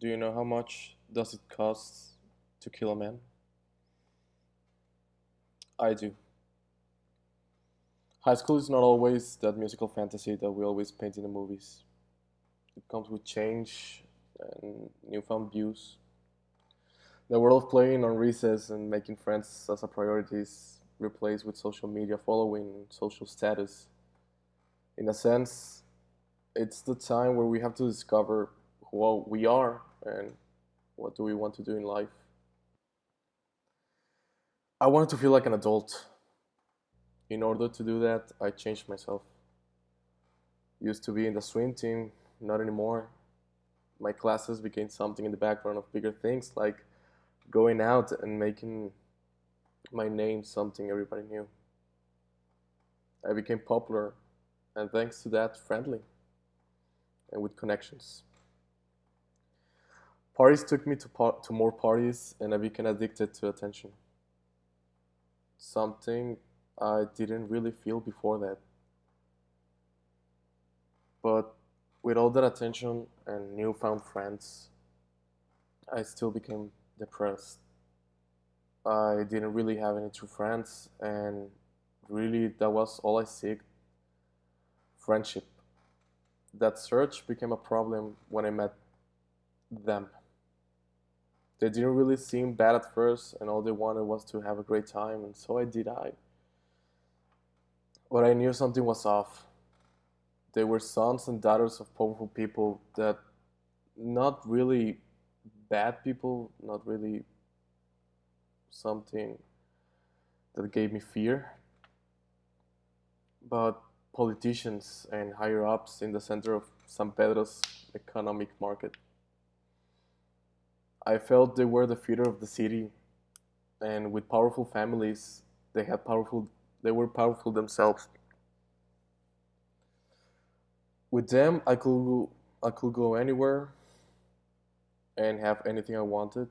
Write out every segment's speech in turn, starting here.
Do you know how much does it cost to kill a man? I do. High school is not always that musical fantasy that we always paint in the movies. It comes with change and newfound views. The world of playing on recess and making friends as a priority is replaced with social media following and social status. In a sense, it's the time where we have to discover who we are and what do we want to do in life. I wanted to feel like an adult. In order to do that, I changed myself. Used to be in the swim team, not anymore. My classes became something in the background of bigger things like going out and making my name something everybody knew. I became popular, and thanks to that, friendly and with connections. Parties took me to more parties, and I became addicted to attention. Something I didn't really feel before that. But with all that attention and newfound friends, I still became depressed. I didn't really have any true friends, and really that was all I seek, friendship. That search became a problem when I met them. They didn't really seem bad at first, and all they wanted was to have a great time, and so I did I. But I knew something was off. They were sons and daughters of powerful people that not really bad people, not really something that gave me fear, but politicians and higher ups in the center of San Pedro's economic market. I felt they were the future of the city, and with powerful families, they had powerful they were powerful themselves. With them, I could go anywhere and have anything I wanted.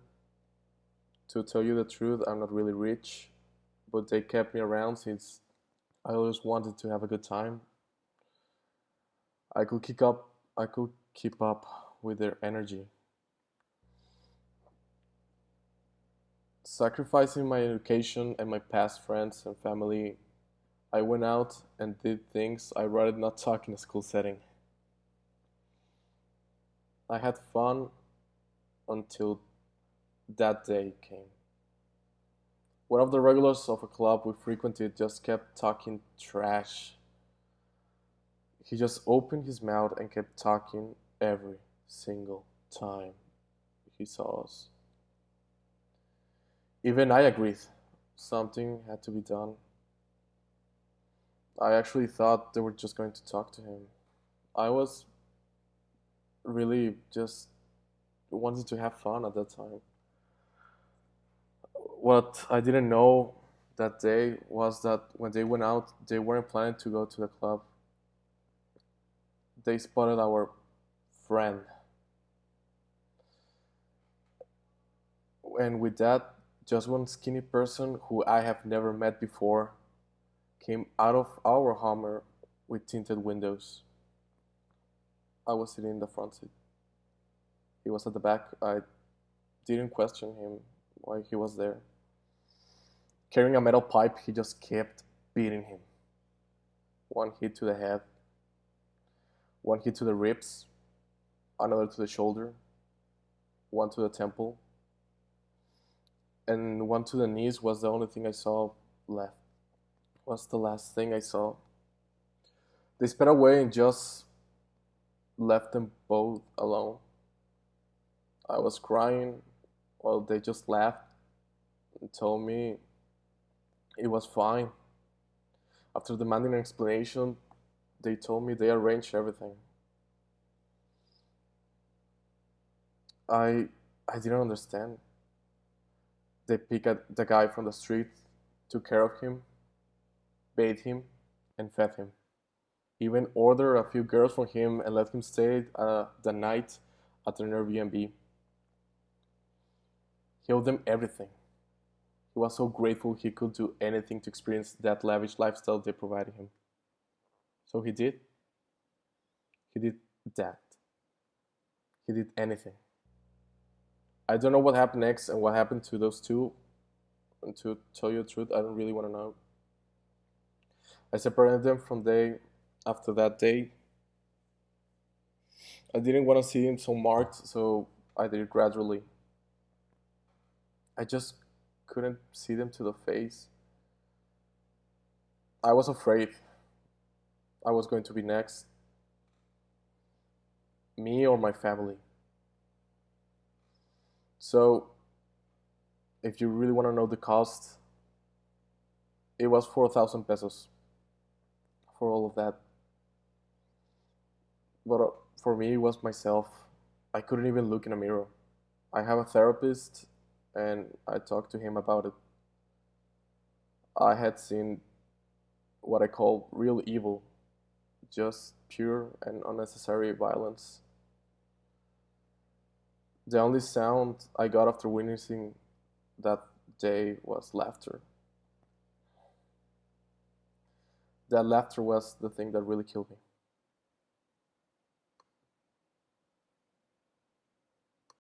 To tell you the truth, I'm not really rich, but they kept me around since I always wanted to have a good time. I could keep up with their energy. Sacrificing my education and my past friends and family, I went out and did things I'd rather not talk in a school setting. I had fun until that day came. One of the regulars of a club we frequented just kept talking trash. He just opened his mouth and kept talking every single time he saw us. Even I agreed. Something had to be done. I actually thought they were just going to talk to him. I was really just wanted to have fun at that time. What I didn't know that day was that when they went out, they weren't planning to go to the club. They spotted our friend. And with that, just one skinny person who I have never met before came out of our Hummer with tinted windows. I was sitting in the front seat. He was at the back. I didn't question him why he was there. Carrying a metal pipe, he just kept beating him. One hit to the head, one hit to the ribs, another to the shoulder, one to the temple, and one to the knees was the only thing I saw left. Was the last thing I saw. They sped away and just left them both alone. I was crying while they just laughed and told me it was fine. After demanding an explanation, they told me they arranged everything. I I didn't understand. They picked at the guy from the street, took care of him, bathed him, and fed him. Even ordered a few girls from him and let him stay the night at an Airbnb. He owed them everything. He was so grateful he could do anything to experience that lavish lifestyle they provided him. So he did. He did that. He did anything. I don't know what happened next and what happened to those two. And to tell you the truth, I don't really want to know. I separated them from day after that day. I didn't want to see him so marked, so I did it gradually. I just couldn't see them to the face. I was afraid I was going to be next, me or my family. So, if you really want to know the cost, it was 4,000 pesos for all of that. But for me, it was myself. I couldn't even look in a mirror. I have a therapist, and I talked to him about it. I had seen what I call real evil, just pure and unnecessary violence. The only sound I got after witnessing that day was laughter. That laughter was the thing that really killed me.